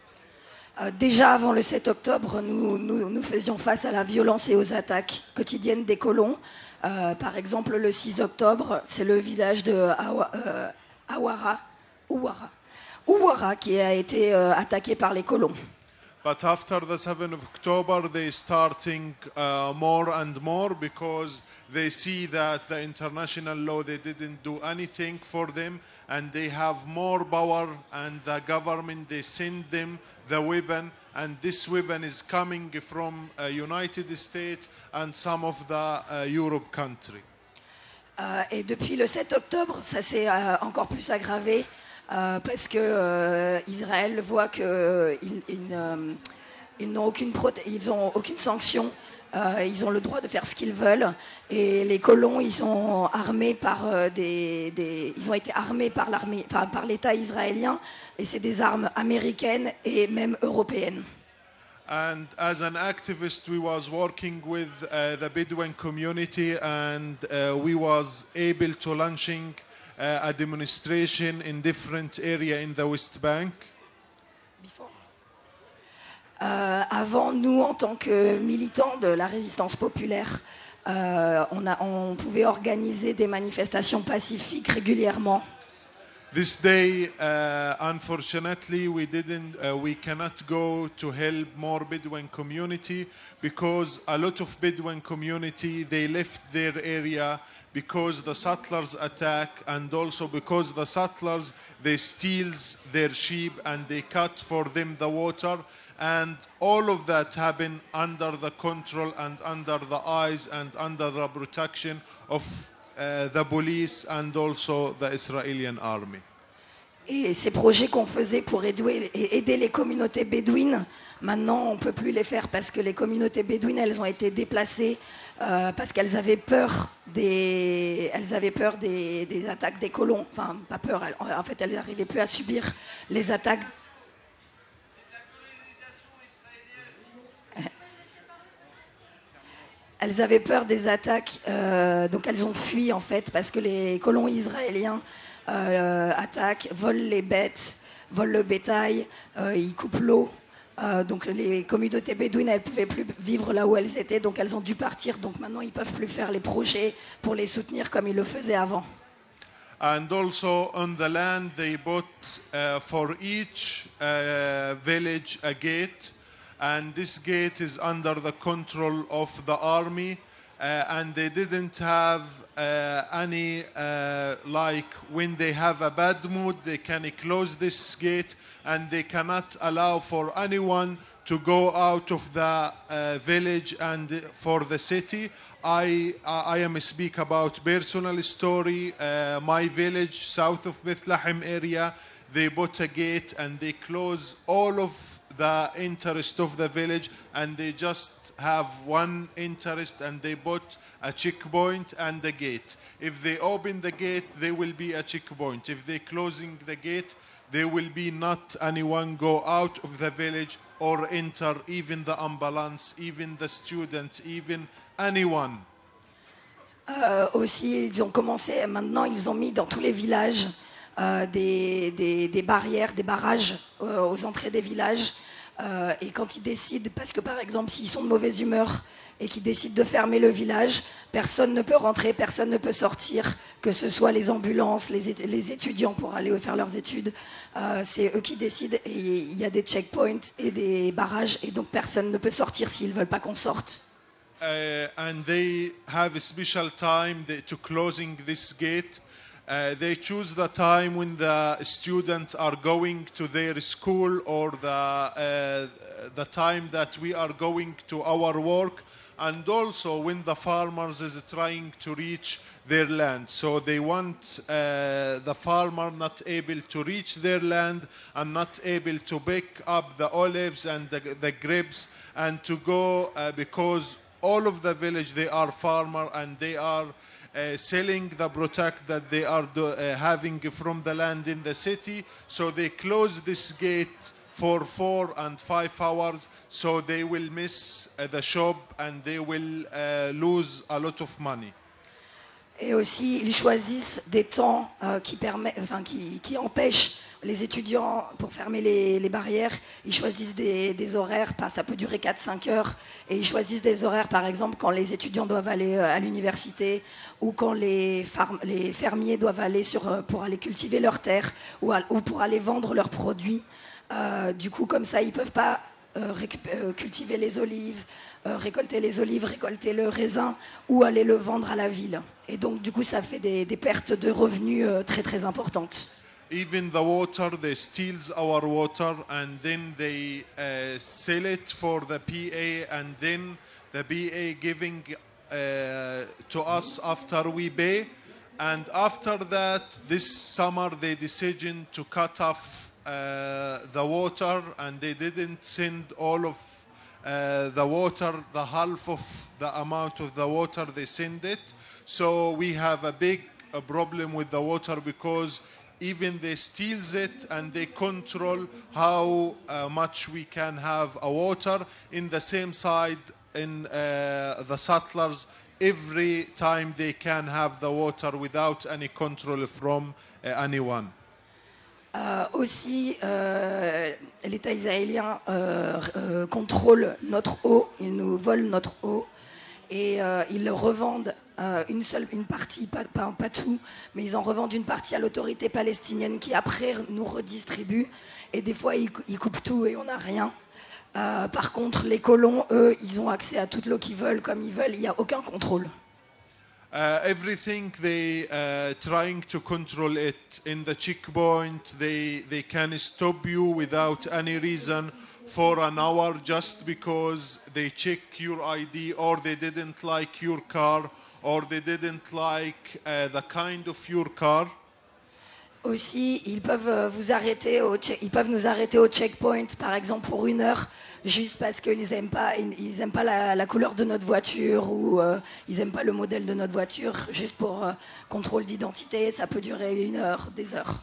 Déjà avant le 7 octobre, nous faisions face à la violence et aux attaques quotidiennes des colons. Par exemple, le 6 octobre, c'est le village de Ouara qui a été attaqué par les colons. But after the 7th of October, they starting more and more because they see that the international law, they didn't do anything for them, and they have more power, and the government, they send them the weapon, and this weapon is coming from United States and some of the Europe country. Et depuis le 7 octobre, ça s'est encore plus aggravé parce que Israël voit qu'ils n'ont aucune sanction, ils ont le droit de faire ce qu'ils veulent, et les colons ils sont armés par ils ont été armés par l'armée, enfin par l'État israélien, et c'est des armes américaines et même européennes. And as an activist, we was working with the Bedouin community, and we was able to launching a demonstration in different area in the West Bank. Avant, nous, en tant que militants de la résistance populaire, on pouvait organiser des manifestations pacifiques régulièrement. This day, unfortunately, we cannot go to help more Bedouin community because a lot of Bedouin community, they left their area because the settlers attack, and also because the settlers, they steals their sheep and they cut for them the water, and all of that happen under the control and under the eyes and under the protection of the police and also the Israeli army. Et ces projets qu'on faisait pour aider les communautés bédouines, maintenant on ne peut plus les faire parce que les communautés bédouines, elles ont été déplacées parce qu'elles avaient peur des attaques des colons. Enfin, pas peur, en fait elles n'arrivaient plus à subir les attaques. Elles avaient peur des attaques, donc elles ont fui en fait, parce que les colons israéliens attaquent, volent les bêtes, volent le bétail, ils coupent l'eau. Donc les communautés bédouines, elles ne pouvaient plus vivre là où elles étaient, donc elles ont dû partir. Donc maintenant, ils ne peuvent plus faire les projets pour les soutenir comme ils le faisaient avant. And also on the land, they bought for each village a gate. And this gate is under the control of the army, and they didn't have any like when they have a bad mood they can close this gate and they cannot allow for anyone to go out of the village and for the city. I am speak about personal story. My village south of Bethlehem area, they put a gate and they close all of the interest of the village and they just have one interest and they put a checkpoint and the gate. If they open the gate, there will be a checkpoint. If they closing the gate, there will be not anyone go out of the village or enter, even the ambulance, even the student, even anyone. Aussi, ils ont commencé, maintenant ils ont mis dans tous les villages des barrières, des barrages aux entrées des villages. Et quand ils décident, parce que par exemple s'ils sont de mauvaise humeur et qu'ils décident de fermer le village, personne ne peut rentrer, personne ne peut sortir, que ce soit les ambulances, les étudiants pour aller faire leurs études, c'est eux qui décident et il y a des checkpoints et des barrages et donc personne ne peut sortir s'ils ne veulent pas qu'on sorte. And they have a special time to closing this gate. They choose the time when the students are going to their school or the time that we are going to our work, and also when the farmers is trying to reach their land. So they want the farmer not able to reach their land and not able to pick up the olives and the grapes and to go because all of the village they are farmer and they are selling the product that they are having from the land in the city. So they close this gate for 4 and 5 hours, so they will miss the shop and they will lose a lot of money. Et aussi, ils choisissent des temps qui empêchent les étudiants, pour fermer les barrières, ils choisissent des horaires, ça peut durer 4-5 heures, et ils choisissent des horaires, par exemple, quand les étudiants doivent aller à l'université, ou quand les fermiers doivent aller pour aller cultiver leurs terres, ou pour aller vendre leurs produits. Du coup, comme ça, ils ne peuvent pas cultiver les olives, récolter les olives, récolter le raisin, ou aller le vendre à la ville. Et donc, du coup, ça fait des pertes de revenus très, très importantes. Even the water, they steal our water and then they sell it for the PA and then the PA giving to us after we pay. And after that, this summer they decided to cut off the water and they didn't send all of the water, the half of the amount of the water they send it. So we have a big problem with the water because even they steal it and they control how much we can have a water. In the same side, in the settlers, every time they can have the water without any control from anyone. Aussi, l'État israélien contrôle notre eau, ils nous volent notre eau et ils le revendent une partie, pas tout, mais ils en revendent une partie à l'autorité palestinienne qui après nous redistribue et des fois ils coupent tout et on n'a rien. Par contre, les colons, eux, ils ont accès à toute l'eau qu'ils veulent comme ils veulent, il n'y a aucun contrôle. Everything they trying to control it in the checkpoint. They can stop you without any reason for an hour just because they check your ID or they didn't like your car or they didn't like the kind of your car. Aussi, ils peuvent ils peuvent nous arrêter au checkpoint, par exemple pour 1 heure, juste parce qu'ils n'aiment pas la couleur de notre voiture ou ils n'aiment pas le modèle de notre voiture, juste pour contrôle d'identité. Ça peut durer 1 heure, des heures.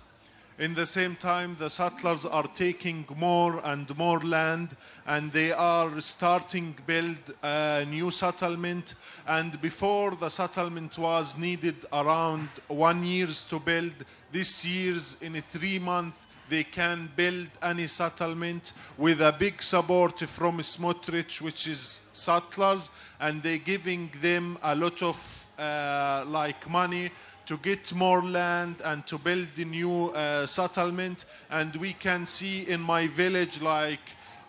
In the same time, the settlers are taking more and more land, and they are starting build a new settlement. And before the settlement was needed around 1 year to build. This year's in 3 months they can build any settlement with a big support from Smotrich, which is settlers, and they're giving them a lot of money to get more land and to build the new settlement. And we can see in my village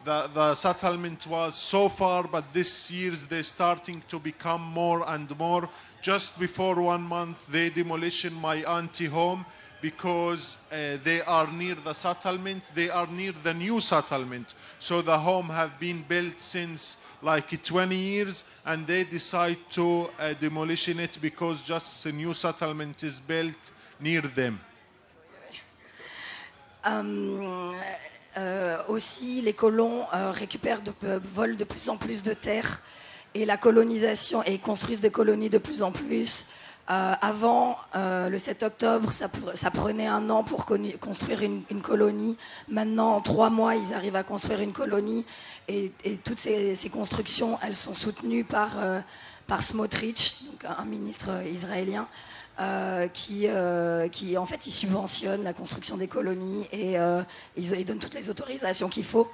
the settlement was so far, but this year's they're starting to become more and more. Just before 1 month, they demolition my auntie home because they are near the settlement. They are near the new settlement. So the home have been built since like 20 years, and they decide to demolition it because just a new settlement is built near them. Aussi, les colons volent de plus en plus de terres et la colonisation et construisent des colonies de plus en plus. Avant le 7 octobre, ça prenait 1 an pour construire une colonie. Maintenant, en 3 mois, ils arrivent à construire une colonie. Et toutes ces constructions, elles sont soutenues par Smotrich, donc un ministre israélien, qui en fait, il subventionne la construction des colonies et il donne toutes les autorisations qu'il faut.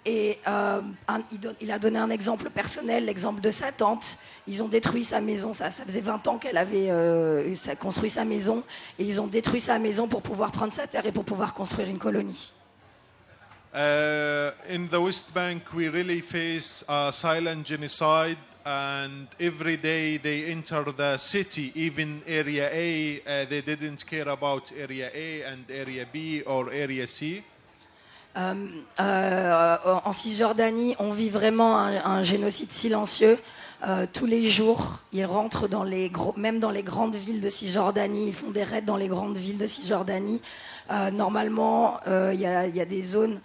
Et il a donné un exemple personnel, l'exemple de sa tante. Ils ont détruit sa maison, ça faisait 20 ans qu'elle avait construit sa maison, et ils ont détruit sa maison pour pouvoir prendre sa terre et pour pouvoir construire une colonie. In the West Bank, we really face a silent genocide, and every day they enter the city, even Area A, they didn't care about Area A and Area B or Area C. En Cisjordanie, on vit vraiment un génocide silencieux. Tous les jours, ils rentrent même dans les grandes villes de Cisjordanie. Ils font des raids dans les grandes villes de Cisjordanie. Normalement, il y a des zones,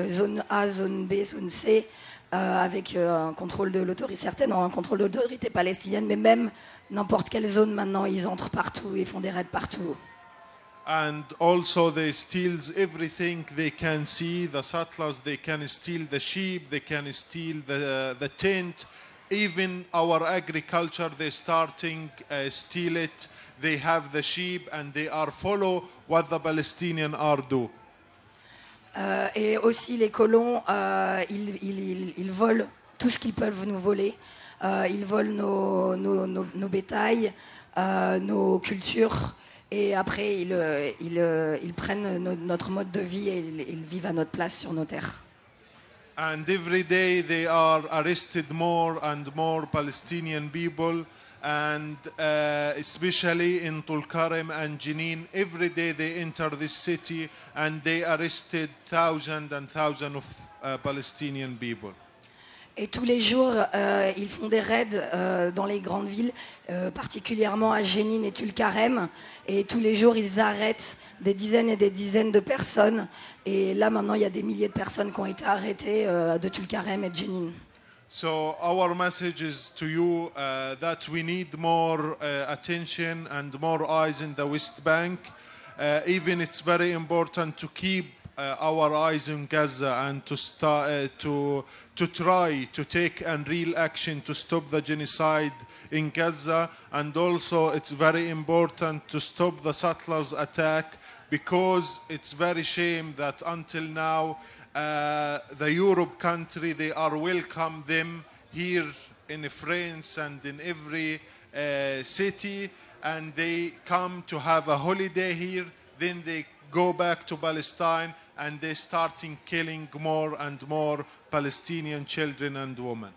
zone A, zone B, zone C, avec un contrôle de l'autorité, certainement un contrôle de l'autorité palestinienne, mais même n'importe quelle zone maintenant, ils entrent partout, ils font des raids partout. And also they steal everything they can see. The settlers, they can steal the sheep, they can steal the tent. Even our agriculture, they're starting steal it. They have the sheep and they are follow what the Palestinians are do. Et aussi les colons, ils volent tout ce qu'ils peuvent nous voler. Ils volent nos bétails, nos cultures. Et après, ils prennent notre mode de vie et ils vivent à notre place sur nos terres. And every day they are arrested more and more Palestinian people, and especially in Tulkarem and Jenin, every day they enter this city and they arrested thousands and thousands of Palestinian people. Et tous les jours, ils font des raids dans les grandes villes, particulièrement à Jenin et Tulkarem. Et tous les jours, ils arrêtent des dizaines et des dizaines de personnes. Et là, maintenant, il y a des milliers de personnes qui ont été arrêtées de Tulkarem et de Jenin. So our message is to you that we need more attention and more eyes in the West Bank. Even it's very important to keep our eyes in Gaza and to try to take real action to stop the genocide in Gaza. And also it's very important to stop the settlers' attack, because it's very shame that until now the Europe country, they are welcome them here in France and in every city, and they come to have a holiday here, then they go back to Palestine and they starting killing more and more Palestinian children and women.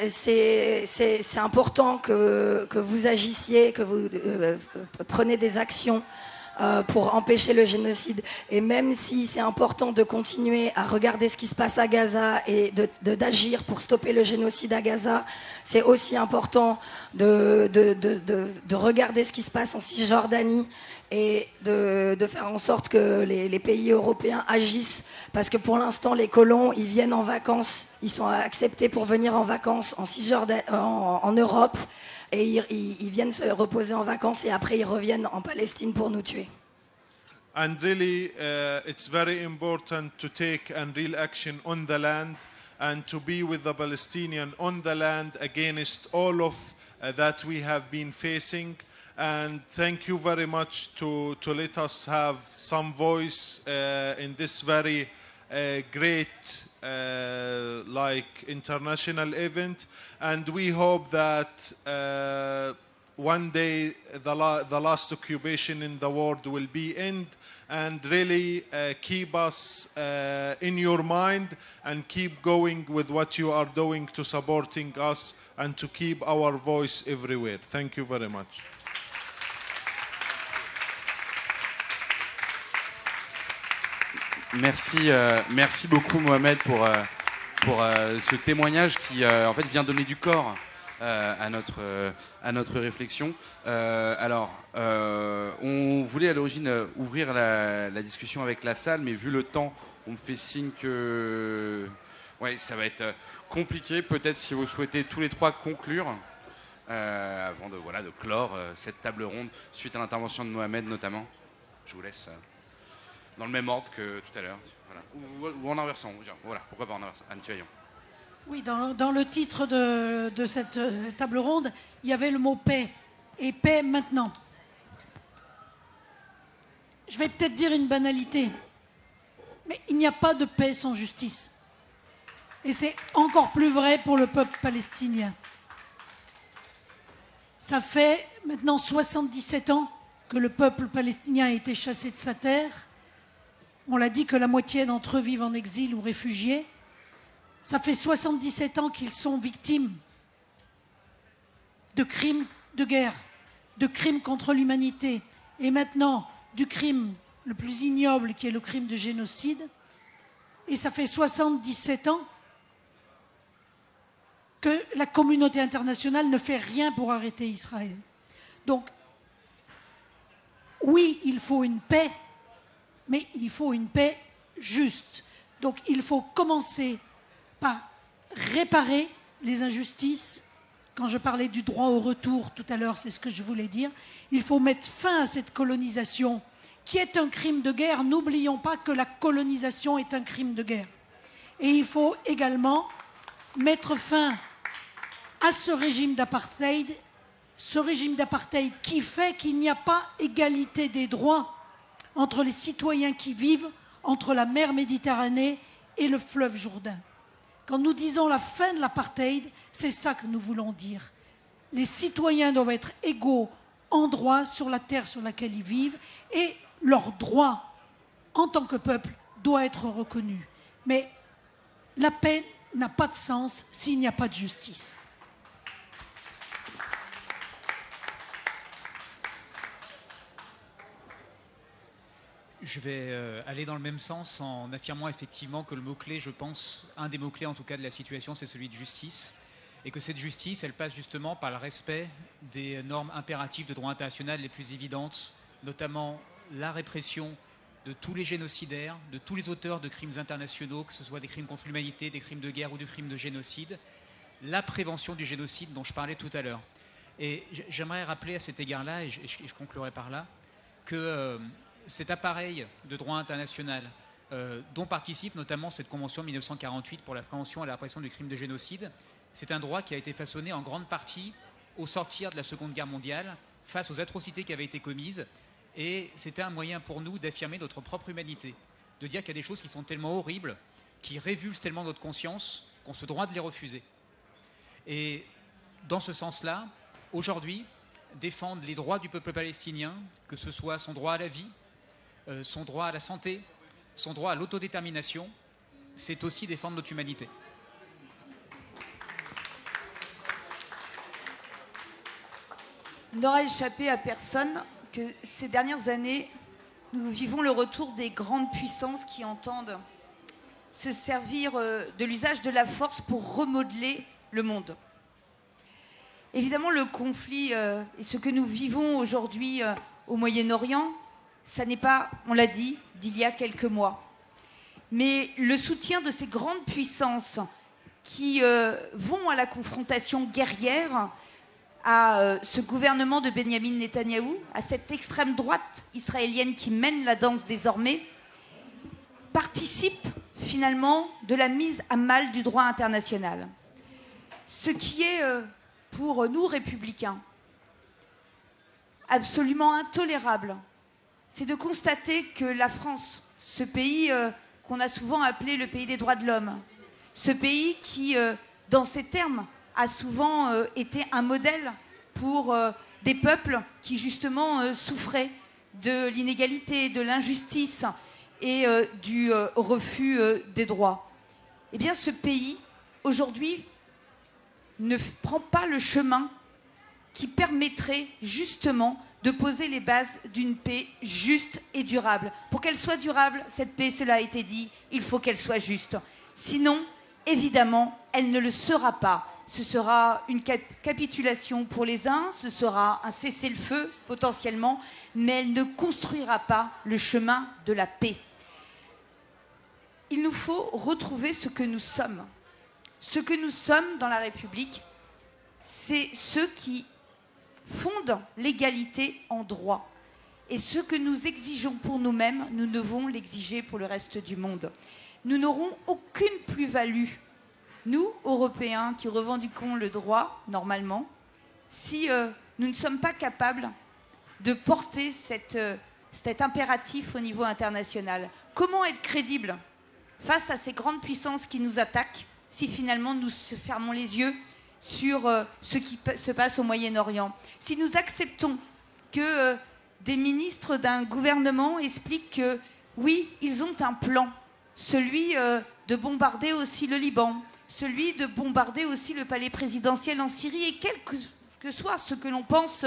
C'est important que vous agissiez, que vous preniez des actions pour empêcher le génocide. Et même si c'est important de continuer à regarder ce qui se passe à Gaza et d'agir pour stopper le génocide à Gaza, c'est aussi important de regarder ce qui se passe en Cisjordanie et de faire en sorte que les pays européens agissent, parce que pour l'instant les colons, ils viennent en vacances, ils sont acceptés pour venir en vacances en Cisjordanie, en Europe, et ils viennent se reposer en vacances et après ils reviennent en Palestine pour nous tuer. And really it's very important to take real action on the land and to be with the Palestinians on the land against all of that we have been facing. And thank you very much to let us have some voice in this very great like international event. And we hope that one day the last occupation in the world will be end, and really keep us in your mind and keep going with what you are doing to supporting us and to keep our voice everywhere. Thank you very much. Merci beaucoup Mohamed pour ce témoignage qui en fait vient donner du corps à notre réflexion. On voulait à l'origine ouvrir la discussion avec la salle, mais vu le temps, on me fait signe que ouais, ça va être compliqué. Peut-être si vous souhaitez tous les trois conclure avant de clore cette table ronde suite à l'intervention de Mohamed notamment. Je vous laisse dans le même ordre que tout à l'heure. Voilà. Ou en inversant. Voilà, pourquoi pas en inversant. Anne Tuaillon. Oui, dans le titre de cette table ronde, il y avait le mot paix. Et paix maintenant. Je vais peut-être dire une banalité, mais il n'y a pas de paix sans justice. Et c'est encore plus vrai pour le peuple palestinien. Ça fait maintenant 77 ans que le peuple palestinien a été chassé de sa terre. On l'a dit que la moitié d'entre eux vivent en exil ou réfugiés. Ça fait 77 ans qu'ils sont victimes de crimes de guerre, de crimes contre l'humanité, et maintenant du crime le plus ignoble qui est le crime de génocide. Et ça fait 77 ans que la communauté internationale ne fait rien pour arrêter Israël. Donc, oui, il faut une paix, mais il faut une paix juste. Donc, il faut commencer par réparer les injustices. Quand je parlais du droit au retour tout à l'heure, c'est ce que je voulais dire. Il faut mettre fin à cette colonisation qui est un crime de guerre. N'oublions pas que la colonisation est un crime de guerre. Et il faut également mettre fin à ce régime d'apartheid qui fait qu'il n'y a pas égalité des droits entre les citoyens qui vivent entre la mer Méditerranée et le fleuve Jourdain. Quand nous disons la fin de l'apartheid, c'est ça que nous voulons dire. Les citoyens doivent être égaux en droit sur la terre sur laquelle ils vivent, et leur droit en tant que peuple doit être reconnu. Mais la paix n'a pas de sens s'il n'y a pas de justice. Je vais aller dans le même sens en affirmant effectivement que le mot-clé, je pense, un des mots-clés en tout cas de la situation, c'est celui de justice. Et que cette justice, elle passe justement par le respect des normes impératives de droit international les plus évidentes, notamment la répression de tous les génocidaires, de tous les auteurs de crimes internationaux, que ce soit des crimes contre l'humanité, des crimes de guerre ou des crimes de génocide, la prévention du génocide dont je parlais tout à l'heure. Et j'aimerais rappeler à cet égard-là, et je conclurai par là, que cet appareil de droit international dont participe notamment cette convention de 1948 pour la prévention et la répression du crime de génocide, c'est un droit qui a été façonné en grande partie au sortir de la Seconde Guerre mondiale face aux atrocités qui avaient été commises, et c'était un moyen pour nous d'affirmer notre propre humanité, de dire qu'il y a des choses qui sont tellement horribles, qui révulsent tellement notre conscience, qu'on se doit de les refuser. Et dans ce sens-là, aujourd'hui, défendre les droits du peuple palestinien, que ce soit son droit à la vie, son droit à la santé, son droit à l'autodétermination, c'est aussi défendre notre humanité. Il n'aura échappé à personne que ces dernières années, nous vivons le retour des grandes puissances qui entendent se servir de l'usage de la force pour remodeler le monde. Évidemment, le conflit et ce que nous vivons aujourd'hui au Moyen-Orient, ça n'est pas, on l'a dit, d'il y a quelques mois. Mais le soutien de ces grandes puissances qui vont à la confrontation guerrière, à ce gouvernement de Benyamin Netanyahou, à cette extrême droite israélienne qui mène la danse désormais, participe finalement de la mise à mal du droit international. Ce qui est pour nous, républicains, absolument intolérable, c'est de constater que la France, ce pays qu'on a souvent appelé le pays des droits de l'homme, ce pays qui, dans ces termes, a souvent été un modèle pour des peuples qui, justement, souffraient de l'inégalité, de l'injustice et du refus des droits. Eh bien, ce pays, aujourd'hui, ne prend pas le chemin qui permettrait justement de poser les bases d'une paix juste et durable. Pour qu'elle soit durable, cette paix, cela a été dit, il faut qu'elle soit juste. Sinon, évidemment, elle ne le sera pas. Ce sera une capitulation pour les uns, ce sera un cessez-le-feu potentiellement, mais elle ne construira pas le chemin de la paix. Il nous faut retrouver ce que nous sommes. Ce que nous sommes dans la République, c'est ceux qui fondent l'égalité en droit. Et ce que nous exigeons pour nous-mêmes, nous devons l'exiger pour le reste du monde. Nous n'aurons aucune plus-value, nous, Européens, qui revendiquons le droit, normalement, si nous ne sommes pas capables de porter cet impératif au niveau international. Comment être crédible face à ces grandes puissances qui nous attaquent si finalement nous fermons les yeux sur ce qui se passe au Moyen-Orient? Si nous acceptons que des ministres d'un gouvernement expliquent que, oui, ils ont un plan, celui de bombarder aussi le Liban, celui de bombarder aussi le palais présidentiel en Syrie, et quel que soit ce que l'on pense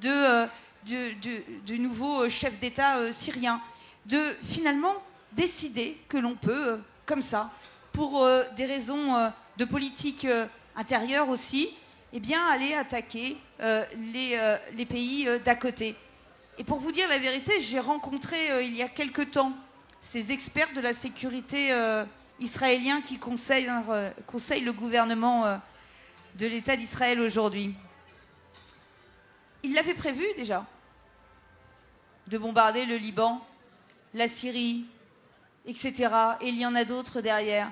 du nouveau chef d'État syrien, de finalement décider que l'on peut, comme ça, pour des raisons de politique intérieure aussi, eh bien, aller attaquer les pays d'à côté. Et pour vous dire la vérité, j'ai rencontré il y a quelque temps ces experts de la sécurité israélien qui conseillent le gouvernement de l'État d'Israël aujourd'hui. Ils l'avaient prévu déjà, de bombarder le Liban, la Syrie, etc. Et il y en a d'autres derrière.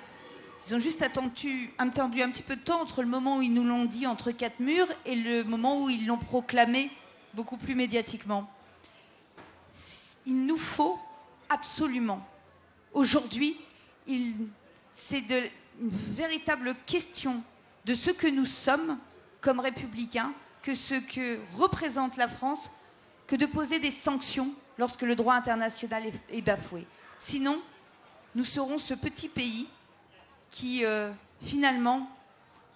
Ils ont juste attendu un petit peu de temps entre le moment où ils nous l'ont dit entre quatre murs et le moment où ils l'ont proclamé beaucoup plus médiatiquement. Il nous faut absolument, aujourd'hui, c'est une véritable question de ce que nous sommes comme républicains, que ce que représente la France, que de poser des sanctions lorsque le droit international est bafoué. Sinon, nous serons ce petit pays qui, finalement,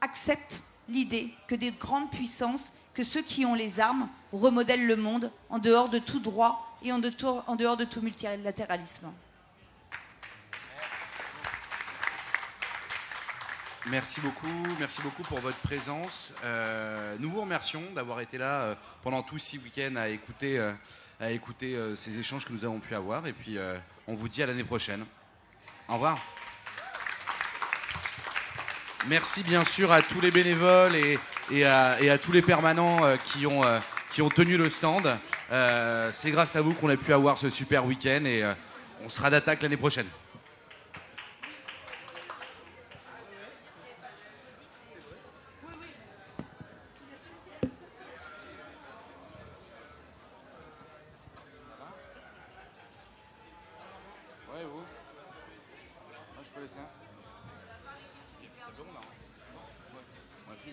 accepte l'idée que des grandes puissances, que ceux qui ont les armes, remodèlent le monde en dehors de tout droit et en dehors de tout multilatéralisme. Merci beaucoup pour votre présence. Nous vous remercions d'avoir été là pendant tous 6 week-ends à écouter ces échanges que nous avons pu avoir. Et puis, on vous dit à l'année prochaine. Au revoir. Merci bien sûr à tous les bénévoles et à tous les permanents qui ont tenu le stand. C'est grâce à vous qu'on a pu avoir ce super week-end et on sera d'attaque l'année prochaine. Ouais, vous? Moi, je peux laisser un. C'est bon, là? C'est bon? Ouais. Moi, si.